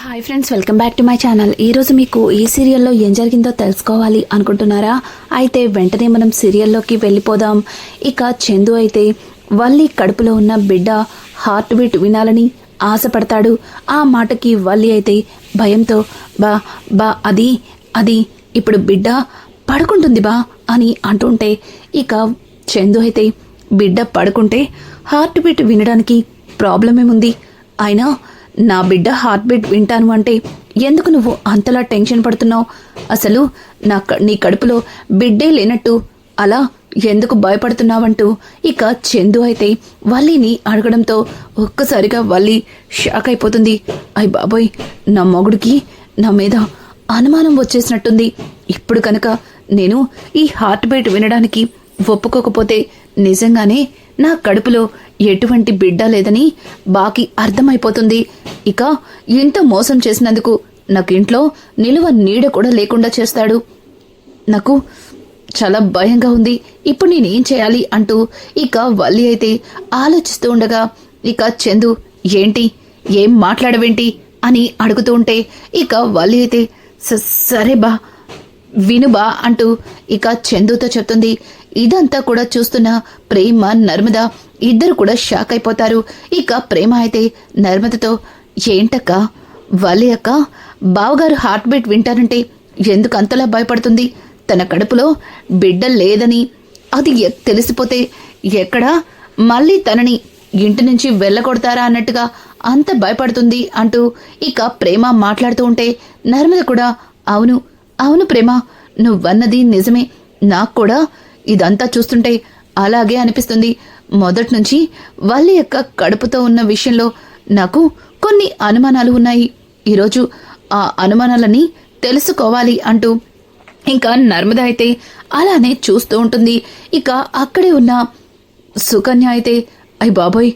Hi friends, welcome back to my channel. ఈరోజు మీకు ఈ సీరియల్లో ఏం జరిగిందో తెలుసుకోవాలి అనుకుంటున్నారా? అయితే వెంటనే మనం సీరియల్లోకి వెళ్ళిపోదాం. ఇక చందు అయితే వల్లి కడుపులో ఉన్న బిడ్డ హార్ట్ బీట్ వినాలని ఆశపడతాడు. ఆ మాటకి వల్లి అయితే భయంతో బా బా అది అది ఇప్పుడు బిడ్డ పడుకుంటుంది బా అని అంటుంటే, ఇక చందు అయితే బిడ్డ పడుకుంటే హార్ట్ బీట్ వినడానికి ప్రాబ్లం ఏముంది? అయినా నా బిడ్డ హార్ట్ బీట్ వింటాను అంటే ఎందుకు నువ్వు అంతలా టెన్షన్ పడుతున్నావు? అసలు నీ కడుపులో బిడ్డే లేనట్టు అలా ఎందుకు భయపడుతున్నావంటూ ఇక చందు అయితే వల్లిని అడగడంతో ఒక్కసారిగా వల్లి షాక్ అయిపోతుంది. అయ్ బాబోయ్, నా మొగుడికి నా మీద అనుమానం వచ్చేసినట్టుంది. ఇప్పుడు కనుక నేను ఈ హార్ట్ బీట్ వినడానికి ఒప్పుకోకపోతే నిజంగానే నా కడుపులో ఎటువంటి బిడ్డ లేదని బాకి అర్థమైపోతుంది. ఇక ఇంత మోసం చేసినందుకు నాకు ఇంట్లో నిలువ నీడ కూడా లేకుండా చేస్తాడు. నాకు చాలా భయంగా ఉంది. ఇప్పుడు నేనేం చేయాలి అంటూ ఇక వల్లి అయితే ఆలోచిస్తూ ఉండగా, ఇక చందు ఏంటి ఏం మాట్లాడవేంటి అని అడుగుతూ ఉంటే, ఇక వల్లి అయితే సరే బా వినుబా అంటూ ఇక చందుతో చెప్తుంది. ఇదంతా కూడా చూస్తున్న ప్రేమ నర్మద ఇద్దరు కూడా షాక్ అయిపోతారు. ఇక ప్రేమ అయితే నర్మదతో, ఏంటక్క వల్లి అక్క బావగారు హార్ట్ బీట్ వింటారంటే ఎందుకు అంతలా భయపడుతుంది? తన కడుపులో బిడ్డ లేదని అది తెలిసిపోతే ఎక్కడా మళ్ళీ తనని ఇంటి నుంచి వెళ్ళగొడతారా అన్నట్టుగా అంత భయపడుతుంది అంటూ ఇక ప్రేమ మాట్లాడుతూ ఉంటే, నర్మద కూడా అవును అవును ప్రేమ, నువ్వన్నది నిజమే. నాకు కూడా ఇదంతా చూస్తుంటే అలాగే అనిపిస్తుంది. మొదటి నుంచి వల్లి యొక్క కడుపుతో ఉన్న విషయంలో నాకు కొన్ని అనుమానాలు ఉన్నాయి. ఈరోజు ఆ అనుమానాలని తెలుసుకోవాలి అంటూ ఇంకా నర్మద అయితే అలానే చూస్తూ ఉంటుంది. ఇక అక్కడే ఉన్న సుకన్య అయితే, అయ్ బాబోయ్,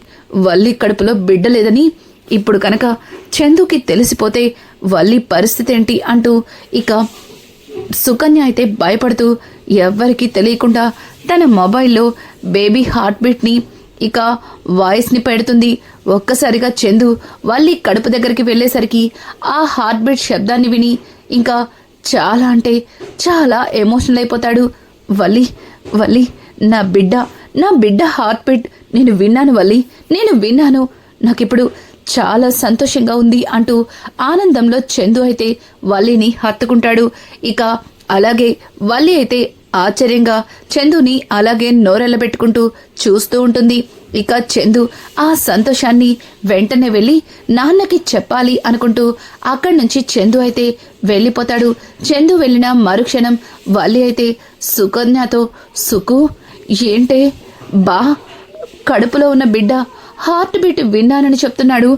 వల్లి కడుపులో బిడ్డ లేదని ఇప్పుడు కనుక చందుకి తెలిసిపోతే వల్లి పరిస్థితి ఏంటి అంటూ ఇక సుకన్య అయితే భయపడుతూ ఎవ్వరికీ తెలియకుండా తన మొబైల్లో బేబీ హార్ట్ బీట్ని ఇక వాయిస్ని పెడుతుంది. ఒక్కసారిగా చందు వల్లి కడుపు దగ్గరికి వెళ్ళేసరికి ఆ హార్ట్ బీట్ శబ్దాన్ని విని ఇంకా చాలా అంటే చాలా ఎమోషనల్ అయిపోతాడు. వల్లి వల్లి నా బిడ్డ హార్ట్ బీట్ నేను విన్నాను వల్లి, నేను విన్నాను, నాకిప్పుడు చాలా సంతోషంగా ఉంది అంటూ ఆనందంలో చందు అయితే వల్లిని హత్తుకుంటాడు. ఇక అలాగే వల్లి అయితే ఆశ్చర్యంగా చందుని అలాగే నోరెళ్ళబెట్టుకుంటూ చూస్తూ ఉంటుంది. ఇక చందు ఆ సంతోషాన్ని వెంటనే వెళ్ళి నాన్నకి చెప్పాలి అనుకుంటూ అక్కడి నుంచి చందు అయితే వెళ్ళిపోతాడు. చందు వెళ్ళిన మరుక్షణం వల్లి అయితే సుకన్యతో, సుకు ఏంటే బా కడుపులో ఉన్న బిడ్డ హార్ట్ బీట్ విన్నానని చెప్తున్నాడు.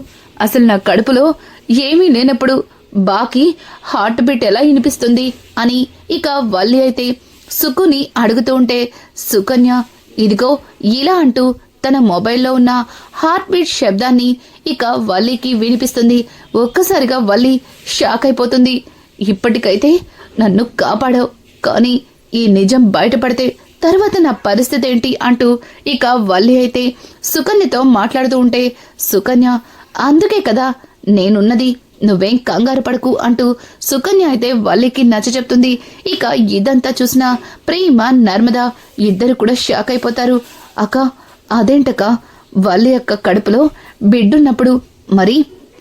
అసలు నా కడుపులో ఏమీ లేనప్పుడు బాకి హార్ట్ బీట్ ఎలా వినిపిస్తుంది అని ఇక వల్లి అయితే సుకుని అడుగుతూ ఉంటే, సుకన్య ఇదిగో ఇలా అంటూ తన మొబైల్లో ఉన్న హార్ట్ బీట్ శబ్దాన్ని ఇక వల్లికి వినిపిస్తుంది. ఒక్కసారిగా వల్లి షాక్ అయిపోతుంది. ఇప్పటికైతే నన్ను కాపాడావు, కానీ ఈ నిజం బయటపడితే తర్వాత నా పరిస్థితి ఏంటి అంటూ ఇక వల్లి అయితే సుకన్యతో మాట్లాడుతూ ఉంటే, సుకన్య అందుకే కదా నేనున్నది, నువ్వేం కంగారు పడకు అంటూ సుకన్య అయితే వల్లికి నచ్చ చెప్తుంది. ఇక ఇదంతా చూసిన ప్రేమ నర్మద ఇద్దరు కూడా షాక్ అయిపోతారు. అక్క అదేంటక్క వల్లి యొక్క కడుపులో బిడ్డున్నప్పుడు మరి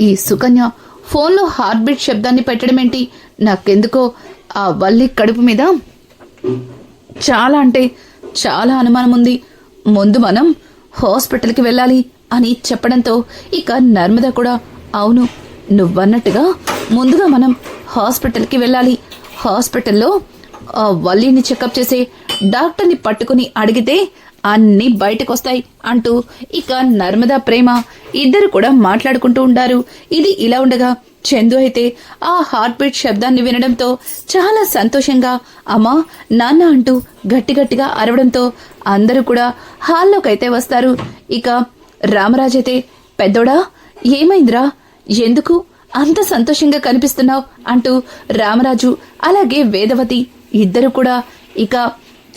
ఈ సుకన్య ఫోన్లో హార్ట్ బీట్ శబ్దాన్ని పెట్టడం ఏంటి? నాకెందుకో ఆ వల్లి కడుపు మీద చాలా అంటే చాలా అనుమానం ఉంది. ముందు మనం హాస్పిటల్కి వెళ్ళాలి అని చెప్పడంతో ఇక నర్మద కూడా, అవును నువ్వన్నట్టుగా ముందుగా మనం హాస్పిటల్కి వెళ్ళాలి. హాస్పిటల్లో వల్లిని చెకప్ చేసే డాక్టర్ని పట్టుకుని అడిగితే అన్నీ బయటకు వస్తాయి అంటూ ఇక నర్మద ప్రేమ ఇద్దరు కూడా మాట్లాడుకుంటూ ఉంటారు. ఇది ఇలా ఉండగా చందు అయితే ఆ హార్ట్ బీట్ శబ్దాన్ని వినడంతో చాలా సంతోషంగా అమ్మా నాన్న అంటూ గట్టిగా అరవడంతో అందరూ కూడా హాల్లోకైతే వస్తారు. ఇక రామరాజ్ అయితే, పెద్దోడా ఏమైందిరా, ఎందుకు అంత సంతోషంగా కనిపిస్తున్నావు అంటూ రామరాజు అలాగే వేదవతి ఇద్దరు కూడా ఇక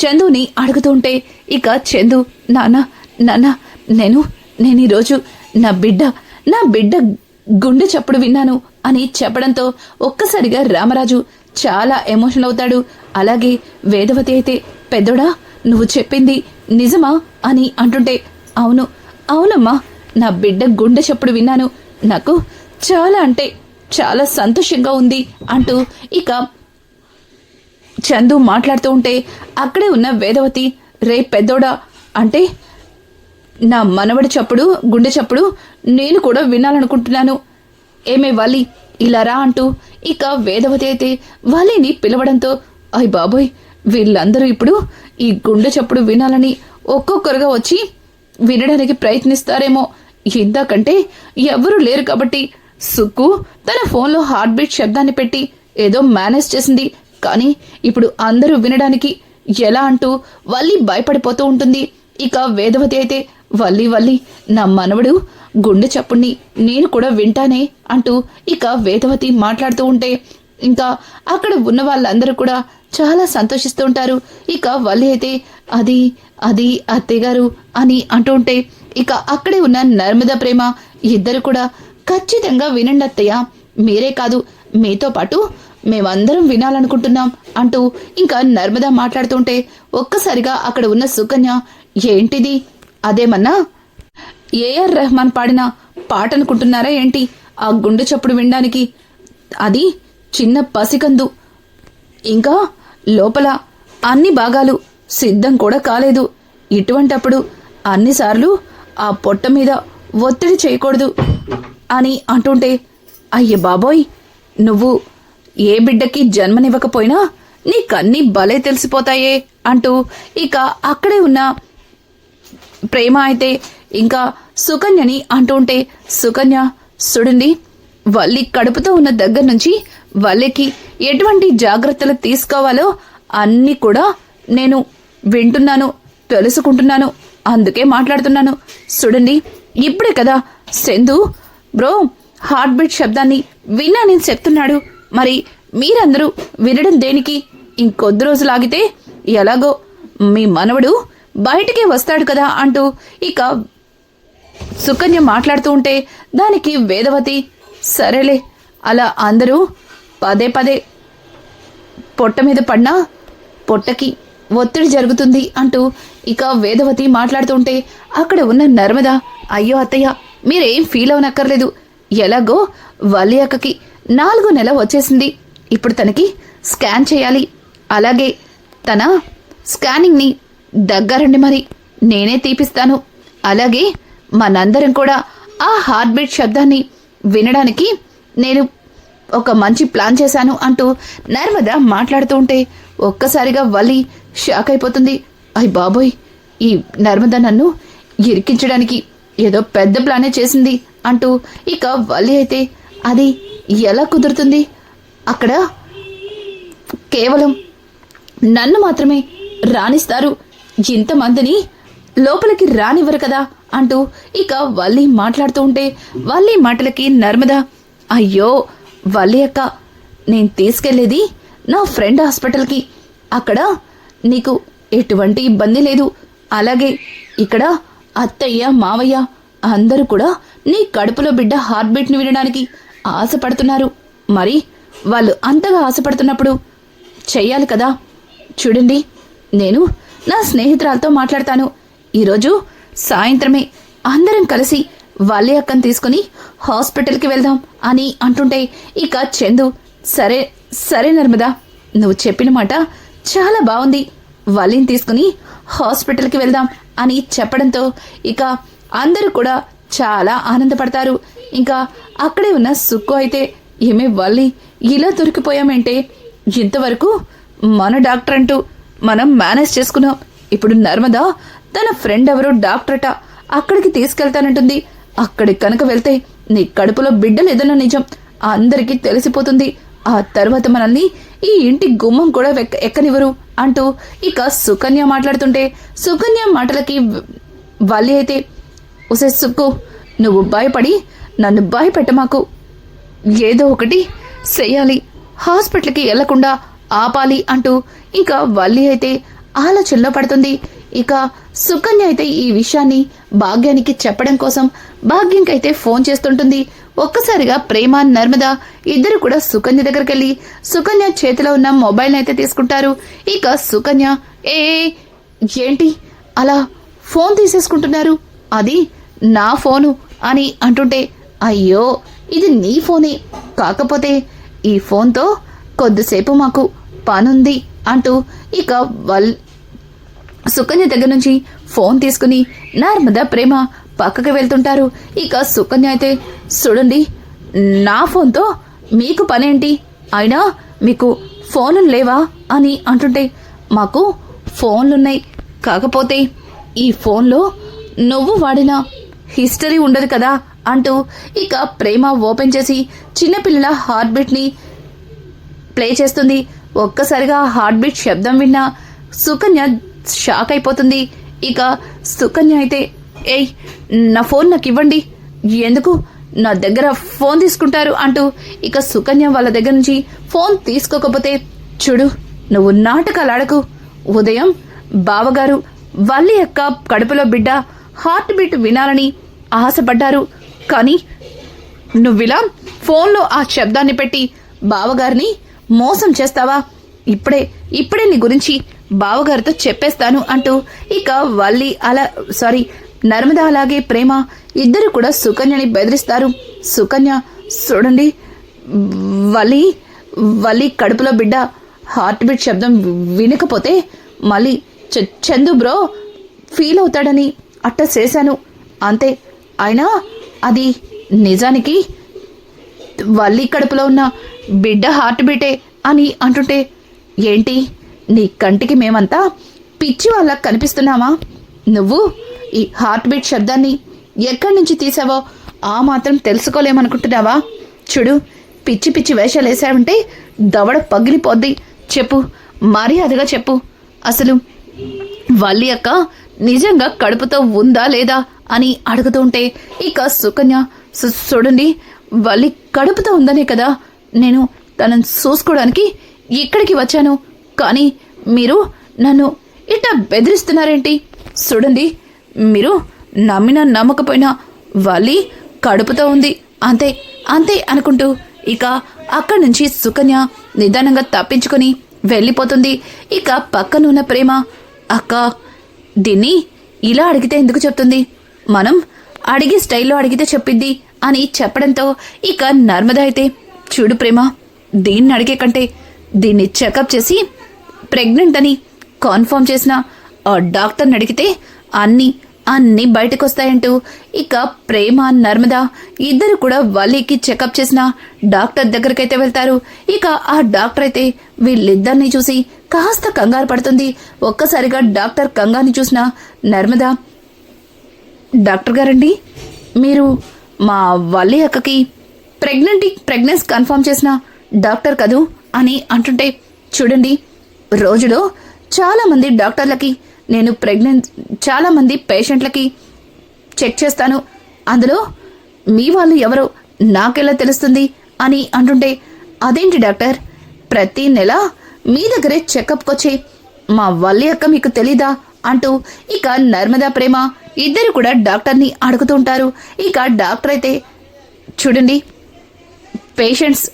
చందుని అడుగుతుంటే, ఇక చందు నాన్న నేను ఈరోజు నా బిడ్డ గుండె చప్పుడు విన్నాను అని చెప్పడంతో ఒక్కసారిగా రామరాజు చాలా ఎమోషనల్ అవుతాడు. అలాగే వేదవతి అయితే పెద్దోడా నువ్వు చెప్పింది నిజమా అని అంటుంటే అవునమ్మా, నా బిడ్డ గుండె చప్పుడు విన్నాను, నాకు చాలా అంటే చాలా సంతోషంగా ఉంది అంటూ ఇక చందు మాట్లాడుతూ ఉంటే అక్కడే ఉన్న వేదవతి రే పెద్దోడా, అంటే నా మనవడి చప్పుడు గుండె చప్పుడు నేను కూడా వినాలనుకుంటున్నాను, ఏమే వాలి ఇలా రా అంటూ ఇక వేదవతి అయితే వాలిని పిలవడంతో అయ్ బాబోయ్ వీళ్ళందరూ ఇప్పుడు ఈ గుండె చప్పుడు వినాలని ఒక్కొక్కరుగా వచ్చి వినడానికి ప్రయత్నిస్తారేమో. ఇందాకంటే ఎవరూ లేరు కాబట్టి సుక్కు తన ఫోన్లో హార్ట్ బీట్ శబ్దాన్ని పెట్టి ఏదో మేనేజ్ చేసింది. కానీ ఇప్పుడు అందరూ వినడానికి ఎలా అంటూ వల్లి భయపడిపోతూ ఉంటుంది. ఇక వేదవతి అయితే వల్లి నా మనవడు గుండె చప్పుడిని నేను కూడా వింటానే అంటూ ఇక వేదవతి మాట్లాడుతూ ఉంటే ఇంకా అక్కడ ఉన్న వాళ్ళందరూ కూడా చాలా సంతోషిస్తూ ఉంటారు. ఇక వల్లి అయితే అది అది అత్తయ్యగారు అని అంటూ ఉంటే ఇక అక్కడే ఉన్న నర్మద ప్రేమ ఇద్దరు కూడా ఖచ్చితంగా వినండి అత్తయ్య, మీరే కాదు మీతో పాటు మేమందరం వినాలనుకుంటున్నాం అంటూ ఇంకా నర్మద మాట్లాడుతుంటే ఒక్కసారిగా అక్కడ ఉన్న సుకన్య ఏంటిది, అదేమన్నా ఏఆర్ రెహమాన్ పాడిన పాట అనుకుంటున్నారా ఏంటి, ఆ గుండె చప్పుడు వినడానికి అది చిన్న పసికందు, ఇంకా లోపల అన్ని భాగాలు సిద్ధం కూడా కాలేదు, ఇటువంటప్పుడు అన్నిసార్లు ఆ పొట్ట మీద ఒత్తిడి చేయకూడదు అని అంటుంటే అయ్య బాబోయ్ నువ్వు ఏ బిడ్డకి జన్మనివ్వకపోయినా నీకన్నీ భలే తెలిసిపోతాయే అంటూ ఇక అక్కడే ఉన్న ప్రేమ అయితే ఇంకా సుకన్యని అంటుంటే సుకన్య చూడండి వల్లి కడుపుతో ఉన్న దగ్గర నుంచి వల్లికి ఎటువంటి జాగ్రత్తలు తీసుకోవాలో అన్నీ కూడా నేను వింటున్నాను, తెలుసుకుంటున్నాను, అందుకే మాట్లాడుతున్నాను. చూడండి ఇప్పుడే కదా చందు బ్రో హార్ట్ బీట్ శబ్దాన్ని విన్నా నేను చెప్తున్నాడు, మరి మీరందరూ వినడం దేనికి, ఇంకొద్ది రోజులు ఆగితే ఎలాగో మీ మనవడు బయటికే వస్తాడు కదా అంటూ ఇక సుకన్య మాట్లాడుతూ ఉంటే దానికి వేదవతి సరేలే అలా అందరూ పదే పదే పొట్ట మీద పడినా పొట్టకి ఒత్తిడి జరుగుతుంది అంటూ ఇక వేదవతి మాట్లాడుతుంటే అక్కడ ఉన్న నర్మద అయ్యో అత్తయ్య మీరేం ఫీల్ అవనక్కర్లేదు, ఎలాగో వల్లి అక్కకి 4వ నెల వచ్చేసింది, ఇప్పుడు తనకి స్కాన్ చేయాలి, అలాగే తన స్కానింగ్ని దగ్గరండి మరి నేనే తీపిస్తాను, అలాగే మనందరం కూడా ఆ హార్ట్ బీట్ శబ్దాన్ని వినడానికి నేను ఒక మంచి ప్లాన్ చేశాను అంటూ నర్మద మాట్లాడుతూ ఉంటే ఒక్కసారిగా వల్లి షాక్ అయిపోతుంది. అయ్ బాబోయ్ ఈ నర్మద నన్ను ఇరికించడానికి ఏదో పెద్ద ప్లానే చేసింది అంటూ ఇక వల్లి అయితే అది ఎలా కుదురుతుంది, అక్కడ కేవలం నన్ను మాత్రమే రాణిస్తారు, ఇంతమందిని లోపలికి రానివ్వరు కదా అంటూ ఇక వల్లి మాట్లాడుతూ ఉంటే వల్లి మాటలకి నర్మద అయ్యో వల్లి అక్క నేను తీసుకెళ్లేది నా ఫ్రెండ్ హాస్పిటల్కి, అక్కడ నీకు ఎటువంటి ఇబ్బంది లేదు, అలాగే ఇక్కడ అత్తయ్య మావయ్య అందరూ కూడా నీ కడుపులో బిడ్డ హార్ట్ బీట్ని వినడానికి ఆశపడుతున్నారు, మరి వాళ్ళు అంతగా ఆశపడుతున్నప్పుడు చెయ్యాలి కదా, చూడండి నేను నా స్నేహితురాలతో మాట్లాడతాను, ఈరోజు సాయంత్రమే అందరం కలిసి వల్లి అక్కని తీసుకుని హాస్పిటల్కి వెళ్దాం అని అంటుంటే ఇక చందు సరే సరే నర్మదా నువ్వు చెప్పిన మాట చాలా బాగుంది, వల్లిని తీసుకుని హాస్పిటల్కి వెళ్దాం అని చెప్పడంతో ఇక అందరూ కూడా చాలా ఆనందపడతారు. ఇంకా అక్కడే ఉన్న సుక్కు అయితే ఏమే వల్లి ఇలా దొరికిపోయామంటే, ఇంతవరకు మన డాక్టర్ అంటూ మనం మేనేజ్ చేసుకున్నాం, ఇప్పుడు నర్మదా తన ఫ్రెండ్ ఎవరో డాక్టరట అక్కడికి తీసుకెళ్తానంటుంది, అక్కడికి కనుక వెళ్తే నీ కడుపులో బిడ్డలేదన్న నిజం అందరికీ తెలిసిపోతుంది, ఆ తర్వాత మనల్ని ఈ ఇంటి గుమ్మం కూడా ఎక్కనివ్వరు అంటూ ఇక సుకన్య మాట్లాడుతుంటే సుకన్య మాటలకి వల్లి అయితే ఉసే సుక్కు నువ్వు భయపడి నన్ను భయపెట్టమాకు, ఏదో ఒకటి చెయ్యాలి, హాస్పిటల్కి వెళ్లకుండా ఆపాలి అంటూ ఇంకా వల్లి అయితే ఆలోచనలో పడుతుంది. ఇక సుకన్య అయితే ఈ విషయాన్ని భాగ్యానికి చెప్పడం కోసం భాగ్యంకైతే ఫోన్ చేస్తుంటుంది. ఒక్కసారిగా ప్రేమ నర్మద ఇద్దరు కూడా సుకన్య దగ్గరికి వెళ్ళి సుకన్య చేతిలో ఉన్న మొబైల్ అయితే తీసుకుంటారు. ఇక సుకన్య ఏ ఏంటి అలా ఫోన్ తీసేసుకుంటున్నారు, అది నా ఫోను అని అంటుంటే, అయ్యో ఇది నీ ఫోనే, కాకపోతే ఈ ఫోన్తో కొద్దిసేపు మాకు పనుంది అంటూ ఇక సుకన్య దగ్గర నుంచి ఫోన్ తీసుకుని నర్మద ప్రేమ పక్కకి వెళ్తుంటారు. ఇక సుకన్య అయితే, చూడండి నా ఫోన్తో మీకు పనేంటి, అయినా మీకు ఫోన్లు లేవా అని అంటుంటే, మాకు ఫోన్లున్నాయి, కాకపోతే ఈ ఫోన్లో నువ్వు వాడిన హిస్టరీ ఉండదు కదా అంటూ ఇక ప్రేమ ఓపెన్ చేసి చిన్నపిల్లల హార్ట్ బీట్ని ప్లే చేస్తుంది. ఒక్కసారిగా హార్ట్ బీట్ శబ్దం విన్న సుకన్య షాక్ అయిపోతుంది. ఇక సుకన్య అయితే, ఏయ్ నా ఫోన్ నాకు ఇవ్వండి, ఎందుకు నా దగ్గర ఫోన్ తీసుకుంటారు అంటూ ఇక సుకన్య వాళ్ళ దగ్గర నుంచి ఫోన్ తీసుకోకపోతే, చూడు నువ్వు నాటకాలు ఆడకు, ఉదయం బావగారు వాళ్ళ యొక్క కడుపులో బిడ్డ హార్ట్ బీట్ వినాలని ఆశపడ్డారు, కానీ నువ్విలా ఫోన్లో ఆ శబ్దాన్ని పెట్టి బావగారిని మోసం చేస్తావా, ఇప్పుడే నీ గురించి బావగారితో చెప్పేస్తాను అంటూ ఇక నర్మద అలాగే ప్రేమ ఇద్దరు కూడా సుకన్యని బెదిరిస్తారు. సుకన్య, చూడండి వల్లి కడుపులో బిడ్డ హార్ట్ బీట్ శబ్దం వినకపోతే మళ్ళీ చందు బ్రో ఫీల్ అవుతాడని అట్ట చేశాను అంతే, అయినా అది నిజానికి వల్లి కడుపులో ఉన్న బిడ్డ హార్ట్ బీటే అని అంటుంటే, ఏంటి నీ కంటికి మేమంతా పిచ్చి వాళ్ళకి కనిపిస్తున్నామా, నువ్వు ఈ హార్ట్ బీట్ శబ్దాన్ని ఎక్కడి నుంచి తీసావో ఆ మాత్రం తెలుసుకోలేమనుకుంటున్నావా, చూడు పిచ్చి పిచ్చి వేషాలు వేసావంటే దవడ పగిలిపోద్ది, చెప్పు మర్యాదగా చెప్పు, అసలు వల్లి అక్క నిజంగా కడుపుతో ఉందా లేదా అని అడుగుతుంటే ఇక సుకన్య, చూడండి వల్లి కడుపుతో ఉందనే కదా నేను తనను చూసుకోవడానికి ఇక్కడికి వచ్చాను, కానీ మీరు నన్ను ఇట్లా బెదిరిస్తున్నారేంటి, చూడండి మీరు నమ్మినా నమ్మకపోయినా వల్లి కడుపుతో ఉంది అంతే అంతే అనుకుంటూ ఇక అక్కడి నుంచి సుకన్య నిదానంగా తప్పించుకొని వెళ్ళిపోతుంది. ఇక పక్కనున్న ప్రేమ, అక్క దీన్ని ఇలా అడిగితే ఎందుకు చెప్తుంది, మనం అడిగే స్టైల్లో అడిగితే చెప్పిద్ది అని చెప్పడంతో ఇక నర్మద అయితే, చూడు ప్రేమ దీన్ని అడిగే కంటే దీన్ని చెకప్ చేసి ప్రెగ్నెంట్ అని కన్ఫర్మ్ చేసిన ఆ డాక్టర్ని అడిగితే అన్నీ బయటకు వస్తాయంటూ ఇక ప్రేమ నర్మద ఇద్దరు కూడా వల్లికి చెకప్ చేసిన డాక్టర్ దగ్గరకైతే వెళ్తారు. ఇక ఆ డాక్టర్ అయితే వీళ్ళిద్దరిని చూసి కాస్త కంగారు పడుతుంది. ఒక్కసారిగా డాక్టర్ కంగారుని చూసిన నర్మద, డాక్టర్ గారండి మీరు మా వల్లి అక్కకి ప్రెగ్నెన్సీ కన్ఫర్మ్ చేసిన డాక్టర్ కదూ అని అంటుంటే, చూడండి రోజులో చాలామంది డాక్టర్లకి నేను చాలామంది పేషెంట్లకి చెక్ చేస్తాను, అందులో మీ వాళ్ళు ఎవరో నాకెలా తెలుస్తుంది అని అంటుంటే, అదేంటి డాక్టర్ ప్రతి నెల మీ దగ్గరే చెకప్కి వచ్చే మా వల్లి అక్క మీకు తెలీదా అంటూ ఇక నర్మదా ప్రేమ ఇద్దరు కూడా డాక్టర్ని అడుగుతుంటారు. ఇక డాక్టర్ అయితే, చూడండి పేషెంట్స్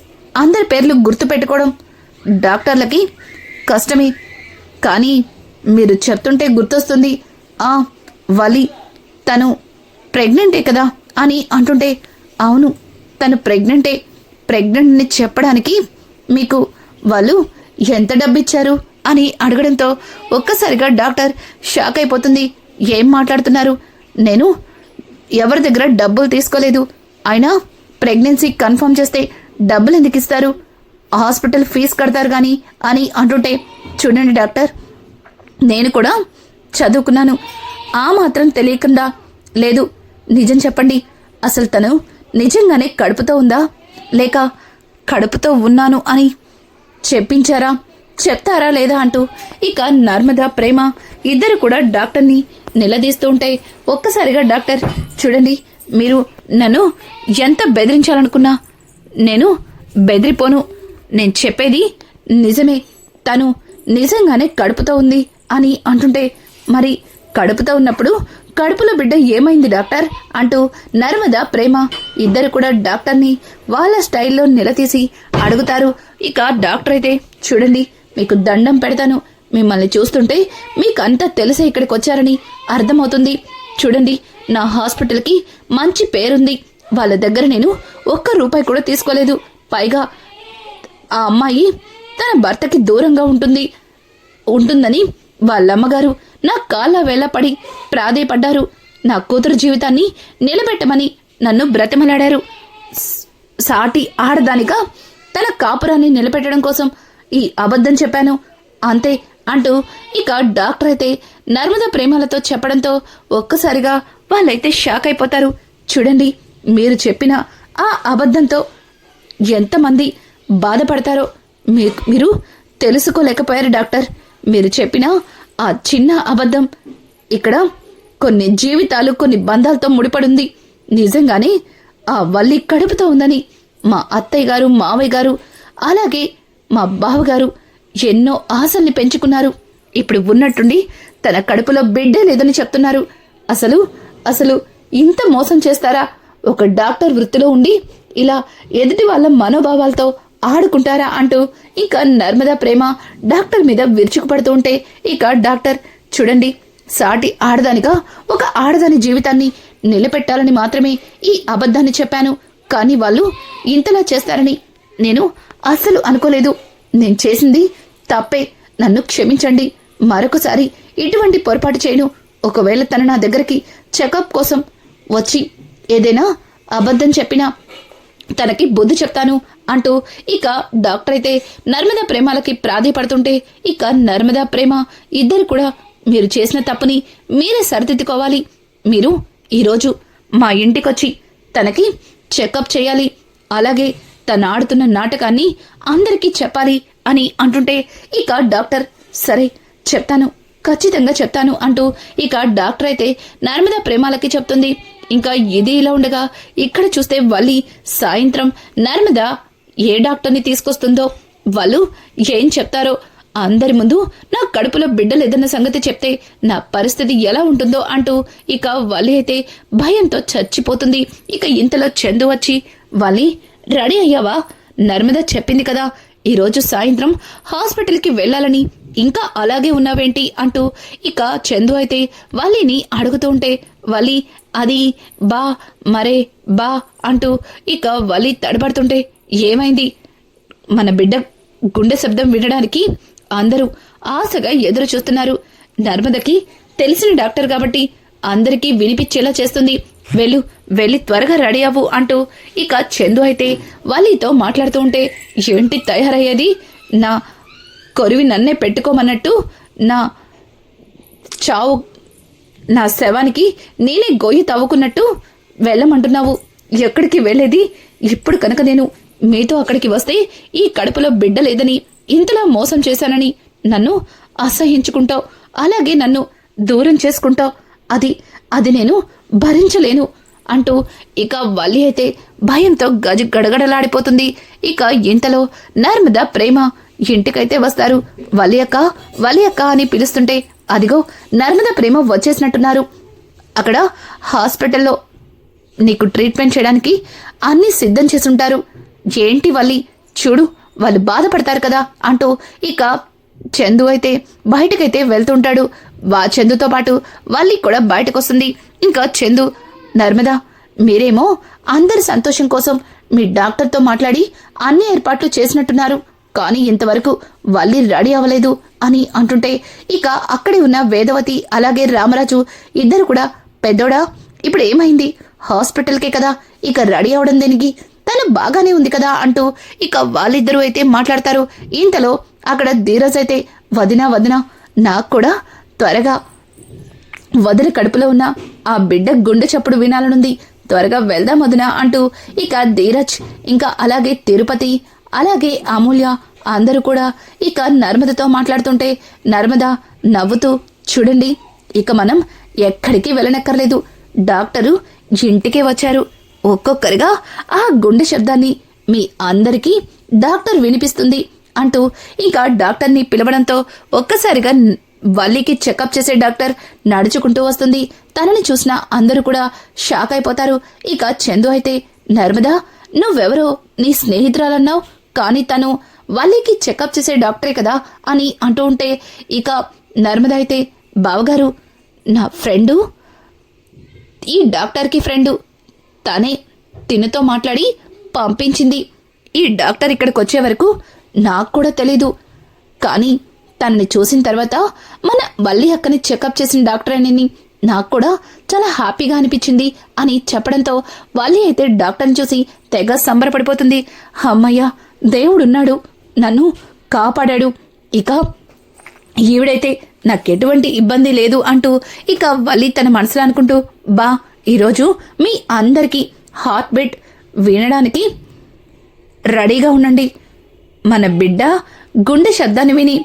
అందరి పేర్లు గుర్తుపెట్టుకోవడం డాక్టర్లకి కష్టమే, కానీ మీరు చెప్తుంటే గుర్తొస్తుంది, వల్లి తను ప్రెగ్నెంటే కదా అని అంటుంటే, అవును తను ప్రెగ్నెంట్ని చెప్పడానికి మీకు వాళ్ళు ఎంత డబ్బిచ్చారు అని అడగడంతో ఒక్కసారిగా డాక్టర్ షాక్ అయిపోతుంది. ఏం మాట్లాడుతున్నారు, నేను ఎవరి దగ్గర డబ్బులు తీసుకోలేదు, అయినా ప్రెగ్నెన్సీ కన్ఫర్మ్ చేస్తే డబ్బులు ఎందుకు ఇస్తారు, హాస్పిటల్ ఫీజు కడతారు కానీ అని అంటుంటే, చూడండి డాక్టర్ నేను కూడా చదువుకున్నాను, ఆ మాత్రం తెలియకుండా లేదు, నిజం చెప్పండి అసలు తను నిజంగానే కడుపుతో ఉందా లేక కడుపుతో ఉన్నాను అని చెప్తారా లేదా అంటూ ఇక నర్మదా ప్రేమ ఇద్దరు కూడా డాక్టర్ని నిలదీస్తూ ఉంటే ఒక్కసారిగా డాక్టర్, చూడండి మీరు నన్ను ఎంత బెదిరించాలనుకున్నా నేను బెదిరిపోను, నేను చెప్పేది నిజమే, తను నిజంగానే కడుపుతో ఉంది అని అంటుంటే, మరి కడుపుతో ఉన్నప్పుడు కడుపులో బిడ్డ ఏమైంది డాక్టర్ అంటూ నర్మద, ప్రేమ ఇద్దరు కూడా డాక్టర్ని వాళ్ళ స్టైల్లో నిలదీసి అడుగుతారు. ఇక డాక్టర్ అయితే, చూడండి మీకు దండం పెడతాను, మిమ్మల్ని చూస్తుంటే మీకంతా తెలిసే ఇక్కడికి వచ్చారని అర్థమవుతుంది. చూడండి, నా హాస్పిటల్కి మంచి పేరుంది. వాళ్ళ దగ్గర నేను ₹1 కూడా తీసుకోలేదు. పైగా ఆ అమ్మాయి తన భర్తకి దూరంగా ఉంటుందని వాళ్ళమ్మగారు నా కాళ్ళ వేళ్ళ పడి ప్రాధేయపడ్డారు. నా కూతురు జీవితాన్ని నిలబెట్టమని నన్ను బ్రతిమలాడారు. సాటి ఆడదానిగా తన కాపురాన్ని నిలబెట్టడం కోసం ఈ అబద్ధం చెప్పాను అంతే అంటూ ఇక డాక్టర్ అయితే నర్మద, ప్రేమలతో చెప్పడంతో ఒక్కసారిగా వాళ్ళైతే షాక్ అయిపోతారు. చూడండి, మీరు చెప్పిన ఆ అబద్ధంతో ఎంతమంది బాధపడతారో మీరు తెలుసుకోలేకపోయారు డాక్టర్. మీరు చెప్పిన ఆ చిన్న అబద్ధం ఇక్కడ కొన్ని జీవితాలు, కొన్ని బంధాలతో ముడిపడుంది. నిజంగానే ఆ వల్లి కడుపుతో ఉందని మా అత్తయ్య గారు, మావయ్య గారు, అలాగే మా బావగారు ఎన్నో ఆశల్ని పెంచుకున్నారు. ఇప్పుడు ఉన్నట్టుండి తన కడుపులో బిడ్డే లేదని చెప్తున్నారు. అసలు ఇంత మోసం చేస్తారా? ఒక డాక్టర్ వృత్తిలో ఉండి ఇలా ఎదుటి వాళ్ళ మనోభావాలతో ఆడుకుంటారా అంటూ ఇక నర్మద, ప్రేమ డాక్టర్ మీద విరుచుకుపడుతూ ఉంటే ఇక డాక్టర్, చూడండి, సాటి ఆడదానిగా ఒక ఆడదాని జీవితాన్ని నిలబెట్టాలని మాత్రమే ఈ అబద్ధాన్ని చెప్పాను. కానీ వాళ్ళు ఇంతలా చేస్తారని నేను అస్సలు అనుకోలేదు. నేను చేసింది తప్పే, నన్ను క్షమించండి. మరొకసారి ఇటువంటి పొరపాటు చేయను. ఒకవేళ తన నా దగ్గరికి చెకప్ కోసం వచ్చి ఏదైనా అబద్ధం చెప్పినా తనకి బుద్ధి చెప్తాను అంటూ ఇక డాక్టర్ అయితే నర్మద, ప్రేమలకి ప్రాధేయపడుతుంటే ఇక నర్మద, ప్రేమ ఇద్దరు కూడా, మీరు చేసిన తప్పుని మీరే సరిదిద్దుకోవాలి. మీరు ఈరోజు మా ఇంటికొచ్చి తనకి చెకప్ చేయాలి. అలాగే తను ఆడుతున్న నాటకాన్ని అందరికీ చెప్పాలి అని అంటుంటే ఇక డాక్టర్, సరే చెప్తాను, ఖచ్చితంగా చెప్తాను అంటూ ఇక డాక్టర్ అయితే నర్మద, ప్రేమలకి చెప్తుంది. ఇంకా ఇది ఇలా ఉండగా ఇక్కడ చూస్తే వల్లి సాయంత్రం నర్మద ఏ డాక్టర్ని తీసుకొస్తుందో, వాళ్ళు ఏం చెప్తారో, అందరి ముందు నా కడుపులో బిడ్డ లేదన్న సంగతి చెప్తే నా పరిస్థితి ఎలా ఉంటుందో అంటూ ఇక వల్లి అయితే భయంతో చచ్చిపోతుంది. ఇక ఇంతలో చందు వచ్చి, వల్లి రెడీ అయ్యావా? నర్మద చెప్పింది కదా ఈరోజు సాయంత్రం హాస్పిటల్కి వెళ్లాలని, ఇంకా అలాగే ఉన్నావేంటి అంటూ ఇక చందు అయితే వల్లిని అడుగుతూ ఉంటే వల్లి, అది మరే అంటూ ఇక వల్లి తడబడుతుంటే, ఏమైంది? మన బిడ్డ గుండె శబ్దం వినడానికి అందరూ ఆశగా ఎదురు చూస్తున్నారు. నర్మదకి తెలిసిన డాక్టర్ కాబట్టి అందరికీ వినిపించేలా చేస్తుంది. వెళ్ళి త్వరగా రెడీ అవ్వు అంటూ ఇక చందు అయితే వల్లితో మాట్లాడుతూ ఉంటే, ఏంటి తయారయ్యేది? నా కొరివి నన్నే పెట్టుకోమన్నట్టు నా శవానికి నేనే గొయ్యి తవ్వుకున్నట్టు వెళ్ళమంటున్నావు. ఎక్కడికి వెళ్ళేది? ఇప్పుడు కనుక నేను మీతో అక్కడికి వస్తే ఈ కడుపులో బిడ్డ లేదని, ఇంతలా మోసం చేశానని నన్ను అసహించుకుంటావు, అలాగే నన్ను దూరం చేసుకుంటావు. అది నేను భరించలేను అంటూ ఇక వల్లి అయితే భయంతో గడగడలాడిపోతుంది. ఇక ఇంతలో నర్మద, ప్రేమ ఇంటికైతే వస్తారు. వల్లి అక్క అని పిలుస్తుంటే అదిగో నర్మద, ప్రేమ వచ్చేసినట్టున్నారు. అక్కడ హాస్పిటల్లో నీకు ట్రీట్మెంట్ చేయడానికి అన్నీ సిద్ధం చేసుంటారు. ఏంటి వల్లి, చూడు వాళ్ళు బాధపడతారు కదా అంటూ ఇక చందు అయితే బయటకైతే వెళ్తుంటాడు. చందుతో పాటు వల్లి కూడా బయటకొస్తుంది. ఇంకా చందు, నర్మద, మీరేమో అందరి సంతోషం కోసం మీ డాక్టర్తో మాట్లాడి అన్ని ఏర్పాట్లు చేసినట్టున్నారు. కానీ ఇంతవరకు వల్లి రెడీ అవ్వలేదు అని అంటుంటే ఇక అక్కడే ఉన్న వేదవతి అలాగే రామరాజు ఇద్దరు కూడా, పెద్దోడా ఇప్పుడు ఏమైంది? హాస్పిటల్కే కదా, ఇక రెడీ అవడం దేనికి? తను బాగానే ఉంది కదా అంటూ ఇక వాళ్ళిద్దరూ అయితే మాట్లాడతారు. ఇంతలో అక్కడ ధీరజ్ అయితే, వదినా నాకు కూడా త్వరగా వదిన కడుపులో ఉన్న ఆ బిడ్డ గుండె చప్పుడు వినాలనుంది, త్వరగా వెళ్దాం వదినా అంటూ ఇక ధీరజ్ ఇంకా అలాగే తిరుపతి అలాగే అమూల్య అందరూ కూడా ఇక నర్మదతో మాట్లాడుతుంటే నర్మద నవ్వుతూ, చూడండి, ఇక మనం ఎక్కడికి వెళ్ళనక్కర్లేదు. డాక్టరు ఇంటికే వచ్చారు. ఒక్కొక్కరిగా ఆ గుండె శబ్దాన్ని మీ అందరికీ డాక్టర్ వినిపిస్తుంది అంటూ ఇక డాక్టర్ని పిలవడంతో ఒక్కసారిగా వల్లికి చెకప్ చేసే డాక్టర్ నడుచుకుంటూ వస్తుంది. తనని చూసిన అందరూ కూడా షాక్ అయిపోతారు. ఇక చందు అయితే, నర్మదా, నువ్వెవరో నీ స్నేహితురాలన్నావు, కానీ తను వల్లికి చెకప్ చేసే డాక్టరే కదా అని అంటూ ఉంటే, ఇక నర్మదా అయితే, బావగారు, నా ఫ్రెండు, ఈ డాక్టర్కి ఫ్రెండు, తనే తినతో మాట్లాడి పంపించింది. ఈ డాక్టర్ ఇక్కడికి వచ్చే వరకు నాకు కూడా తెలీదు, కానీ తనని చూసిన తర్వాత మన వల్లి అక్కని చెకప్ చేసిన డాక్టర్ అని నాకు కూడా చాలా హ్యాపీగా అనిపించింది అని చెప్పడంతో వల్లి అయితే డాక్టర్ని చూసి తెగ సంబరపడిపోతుంది. అమ్మయ్య, దేవుడున్నాడు, నన్ను కాపాడాడు, ఇక ఈవిడైతే నాకెటువంటి ఇబ్బంది లేదు అంటూ ఇక వల్లి తన మనసులో అనుకుంటూ, బా, ఈరోజు మీ అందరికీ హార్ట్ బీట్ వినడానికి రెడీగా ఉండండి. మన బిడ్డ గుండె శబ్దాన్ని విని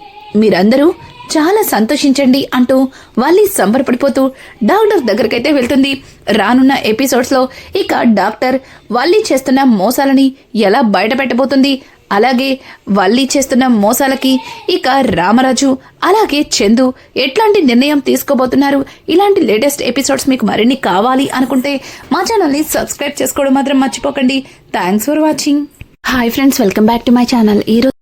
మీరందరూ చాలా సంతోషించండి అంటూ వల్లి సంబరపడిపోతూ డాక్టర్ దగ్గరకైతే వెళ్తుంది. రానున్న ఎపిసోడ్స్లో ఇక డాక్టర్ వల్లి చేస్తున్న మోసాలని ఎలా బయటపెట్టబోతుంది, అలాగే వల్లి చేస్తున్న మోసాలకి ఇక రామరాజు అలాగే చందు ఎట్లాంటి నిర్ణయం తీసుకోబోతున్నారు. ఇలాంటి లేటెస్ట్ ఎపిసోడ్స్ మీకు మరిన్ని కావాలి అనుకుంటే మా ఛానల్ని సబ్స్క్రైబ్ చేసుకోవడం మాత్రం మర్చిపోకండి. Thanks for watching. Hi friends, welcome back to my channel. ఈరోజు